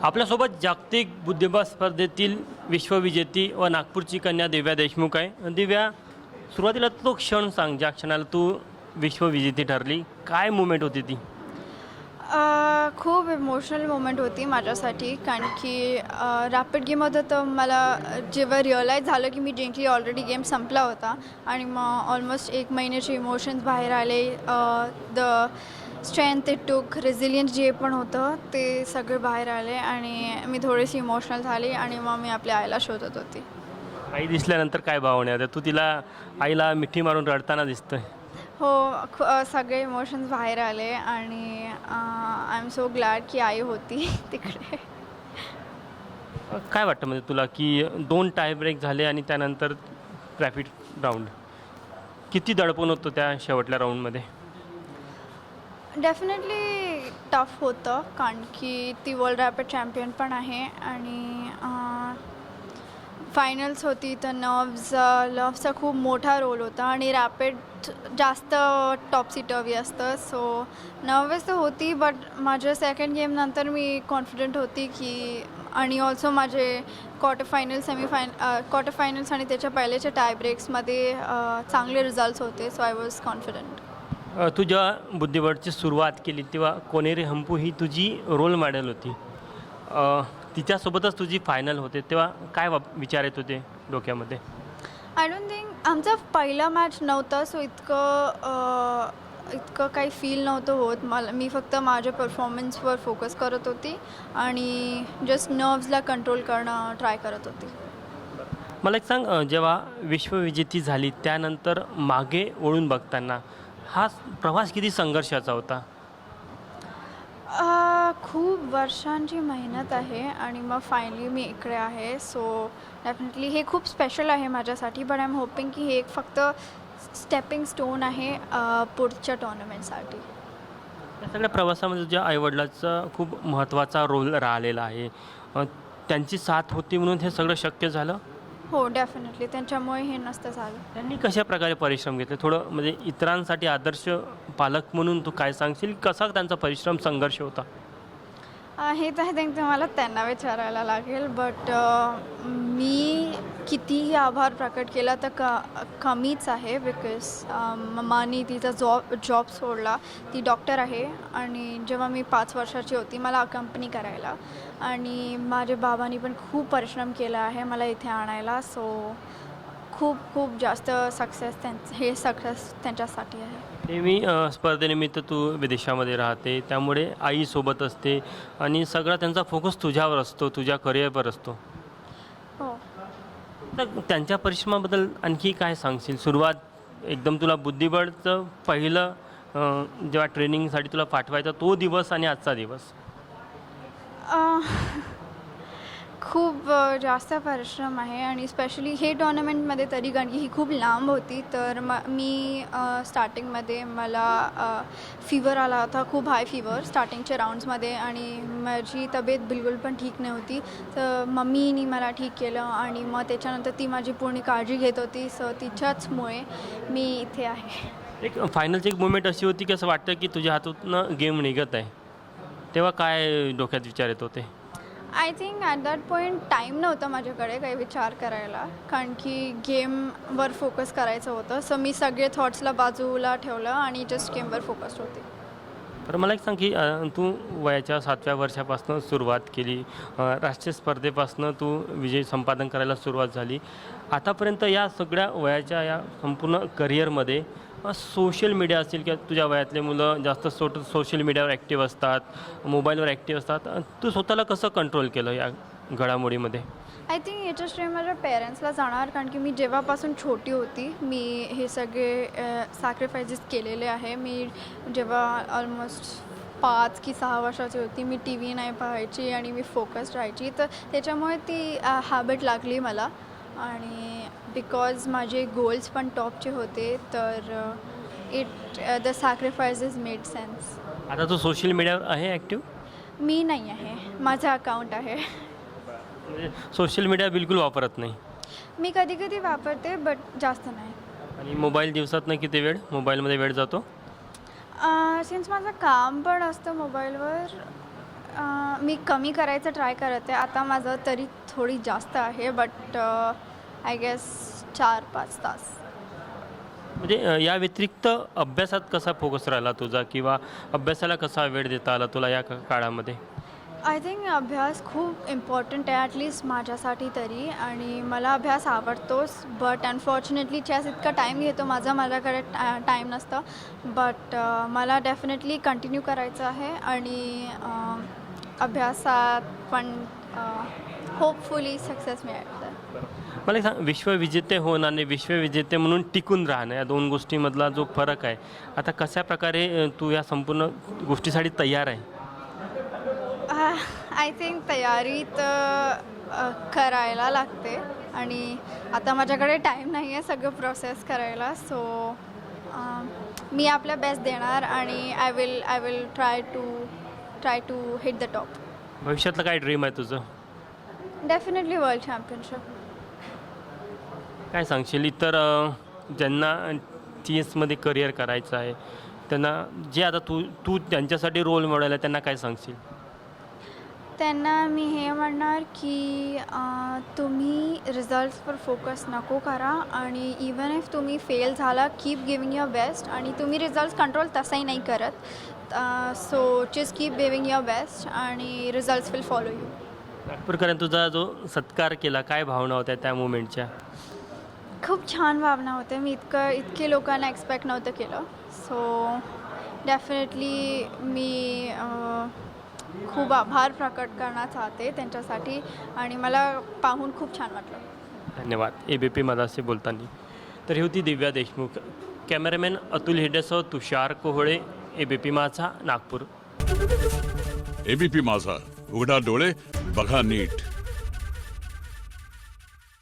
आपल्यासोबत जागतिक बुद्धिबळ स्पर्धेतील विश्वविजेती व नागपूरची कन्या दिव्या देशमुख आहे. दिव्या, सुरुवातीला तो क्षण सांग ज्या क्षणाला तू विश्वविजेती ठरली. काय मुमेंट होती ती? खूप इमोशनल मोमेंट होती माझ्यासाठी, कारण की रॅपिड गेम होतं तर मला जेव्हा रिअलाईज झालं की मी जिंकली, ऑलरेडी गेम संपला होता आणि मग ऑलमोस्ट 1 महिन्याचे इमोशन्स बाहेर आले. The strength it took, resilience जे पण होतं ते सगळे बाहेर आले आणि मी थोडीशी इमोशनल झाली आणि मग मी आपल्या आईला शोधत होती. आई दिसल्यानंतर काय भावना होत्या? तू तिला आईला मिठी मारून रडताना दिसतोय. हो, सगळे इमोशन्स बाहेर आले आणि आय एम सो ग्लॅड की आई होती तिकडे. काय वाटतं म्हणजे तुला की 2 टाय ब्रेक झाले आणि त्यानंतर रॅपिड राऊंड, किती दडपण होतं त्या शेवटल्या राऊंडमध्ये? डेफिनेटली टफ होतं, कारण की ती वर्ल्ड रॅपिड चॅम्पियन पण आहे आणि फायनल्स होती तर नर्व्सचा खूप मोठा रोल होता आणि रॅपिड जास्त टॉपसी टवी असतं. सो नर्वस तर होती, बट माझ्या सेकंड गेमनंतर मी कॉन्फिडंट होती की, आणि ऑल्सो माझे क्वार्टर फायनल्स आणि त्याच्या पहिल्याच्या टाय ब्रेक्समध्ये चांगले रिझल्ट्स होते. So I was confident. तू जेव्हा बुद्धिबळची सुरुवात केली तेव्हा कोनेरी हंपू ही तुझी रोल मॉडेल होती. तिच्यासोबतच तुझी फायनल होते तेव्हा काय विचार येत होते डोक्यामध्ये? आय डोंट थिंक आमचा पहिला मॅच नव्हता, सो इतकं काही फील नव्हतं होत मला. मी फक्त माझ्या परफॉर्मन्सवर फोकस करत होती आणि जस्ट नर्व्सला कंट्रोल करणं ट्राय करत होती. मला एक सांग, जेव्हा विश्वविजेती झाली त्यानंतर मागे वळून बघताना हा प्रवास किती संघर्षाचा होता? खूप वर्षांची मेहनत आहे आणि मग फायनली मी इकडे आहे. सो डेफिनेटली हे खूप स्पेशल आहे माझ्यासाठी, बट आय एम होपिंग की हे एक फक्त स्टेपिंग स्टोन आहे पुढच्या टुर्नामेंटसाठी. या सगळ्या प्रवासामध्ये तुझ्या आईवडिलांचा खूप महत्त्वाचा रोल राहिलेला आहे. त्यांची साथ होती म्हणून हे सगळं शक्य झालं? हो, डेफिनेटली त्यांच्यामुळे हे नसतं झालं. त्यांनी कशा प्रकारे परिश्रम घेतले? थोडं म्हणजे इतरांसाठी आदर्श पालक म्हणून तू काय सांगशील, कसा त्यांचा परिश्रम संघर्ष होता? हे तर आय थिंक तुम्हाला त्यांना विचारायला लागेल, बट मी कितीही आभार प्रकट केला तर कमीच आहे. बिकॉज मम्मानी तिचा जॉब सोडला, ती डॉक्टर आहे आणि जेव्हा मी 5 वर्षाची होती मला कंपनी करायला, आणि माझ्या बाबांनी पण खूप परिश्रम केला आहे मला इथे आणायला. सो खूप खूप जास्त सक्सेस त्यांच्यासाठी आहे. नेहमी स्पर्धेनिमित्त तू विदेशामध्ये राहते, त्यामुळे आईसोबत असते आणि सगळा त्यांचा फोकस तुझ्यावर असतो, तुझ्या करिअरवर असतो. हो, तर त्यांच्या परिश्रमाबद्दल आणखी काय सांगशील? सुरुवात एकदम तुला बुद्धिबळचं पहिलं जेव्हा ट्रेनिंगसाठी तुला पाठवायचा तो दिवस आणि आजचा दिवस. खूप जास्त परिश्रम आहे आणि स्पेशली हे टुर्नामेंटमध्ये तरी, कारण की ही खूप लांब होती. तर मी स्टार्टिंगमध्ये मला फीवर आला होता, खूप हाय फीवर स्टार्टिंगच्या राऊंड्समध्ये, आणि माझी तब्येत बिलकुल पण ठीक नव्हती. तर मम्मीनी मला ठीक केलं आणि मग त्याच्यानंतर ती माझी पूर्ण काळजी घेत होती. सो तिच्याचमुळे मी इथे आहे. एक फायनलची एक मुमेंट अशी होती की असं वाटतं की तुझ्या हातून गेम निघत आहे, तेव्हा काय डोक्यात विचार येत होते? I think at that point time नव्हता माझ्याकडे काही विचार करायला, कारण की गेमवर फोकस करायचं होतं. सो मी सगळे थॉट्सला बाजूला ठेवलं आणि जस्ट गेमवर फोकस्ड होते. तर मला एक सांग की तू वयाच्या 7व्या वर्षापासून सुरुवात केली, राष्ट्रीय स्पर्धेपासून तू विजय संपादन करायला सुरुवात झाली. आतापर्यंत या सगळ्या वयाच्या या संपूर्ण करिअरमध्ये सोशल मीडिया असेल किंवा तुझ्या वयातले मुलं जास्त सोशल मीडियावर ॲक्टिव्ह असतात, मोबाईलवर ॲक्टिव्ह असतात, तू स्वतःला कसं कंट्रोल केलं या घडामोडीमध्ये? आय थिंक याचं श्रेय माझ्या पेरेंट्सला जाणार, कारण की मी जेव्हापासून छोटी होती मी हे सगळे सॅक्रिफायसेस केलेले आहे. मी जेव्हा ऑलमोस्ट 5 की 6 वर्षाची होती मी टी व्ही नाही पाहायची आणि मी फोकस्ड राहायची. तर त्याच्यामुळे ती हॅबिट लागली मला, आणि बिकॉज माझे गोल्स पण टॉपचे होते, तर द सॅक्रिफायसेस मेड सेन्स. आता तू सोशल मीडियावर आहे ॲक्टिव्ह? मी नाही आहे, माझं अकाउंट आहे. म्हणजे सोशल मीडिया बिलकुल वापरत नाही? मी कधी कधी वापरते, बट जास्त नाही. आणि मोबाईल दिवसातनं किती वेळ मोबाईलमध्ये वेळ जातो? सिन्स माझं काम पण असतं मोबाईलवर, मी कमी करायचं ट्राय करते. आता माझं तरी थोडी जास्त आहे, बट आय गेस 4-5 तास. म्हणजे या व्यतिरिक्त अभ्यासात कसा फोकस राहिला तुझा किंवा अभ्यासाला कसा वेळ देता आला तुला या काळामध्ये? आय थिंक अभ्यास खूप इम्पॉर्टंट आहे, ॲटलिस्ट माझ्यासाठी तरी. आणि मला अभ्यास आवडतोच, बट अनफॉर्च्युनेटली चेस इतका टाईम घेतो माझ्याकडे टाईम नसतं. बट मला डेफिनेटली कंटिन्यू करायचं आहे आणि अभ्यासात पण होपफुली सक्सेस मिळेल. मला एक सांग, विश्वविजेते होणं आणि विश्वविजेते म्हणून टिकून राहणं या दोन गोष्टीमधला जो फरक आहे, आता कशा प्रकारे तू या संपूर्ण गोष्टीसाठी तयार आहे? आय थिंक तयारी तर करायला लागते आणि आता माझ्याकडे टाईम नाही आहे सगळं प्रोसेस करायला. सो मी आपल्या बेस्ट देणार आणि I will try to hit the top. भविष्यातलं काय ड्रीम आहे तुझं? Definitely world championship. काय सांगशील इतर ज्यांना चेसमध्ये करिअर करायचं आहे त्यांना, जे आता तू त्यांच्यासाठी रोल मॉडेल आहे, त्यांना काय सांगशील? त्यांना मी हे म्हणणार की तुम्ही रिझल्ट्सवर फोकस नको करा आणि इवन इफ तुम्ही फेल झाला, कीप गिविंग युअर बेस्ट. आणि तुम्ही रिझल्ट्स कंट्रोल तसंही नाही करत, so just keep giving your best आणि रिझल्ट्स विल फॉलो यू. नागपूरकरांनी तुझा जो सत्कार केला, काय भावना होत्या त्या मुमेंटच्या? खूप छान भावना होते. मी इतके लोकांना एक्सपेक्ट नव्हतं केलं. सो डेफिनेटली मी खूप आभार प्रकट करणार चाहते त्यांच्यासाठी आणि मला पाहून खूप छान वाटलं. धन्यवाद. ABP माझाशी बोलताना. तर ही होती दिव्या देशमुख. कॅमेरामॅन अतुल हिडेसह तुषार कोहळे, ABP माझा, नागपूर. ABP माझा, उघडा डोळे बघा नीट.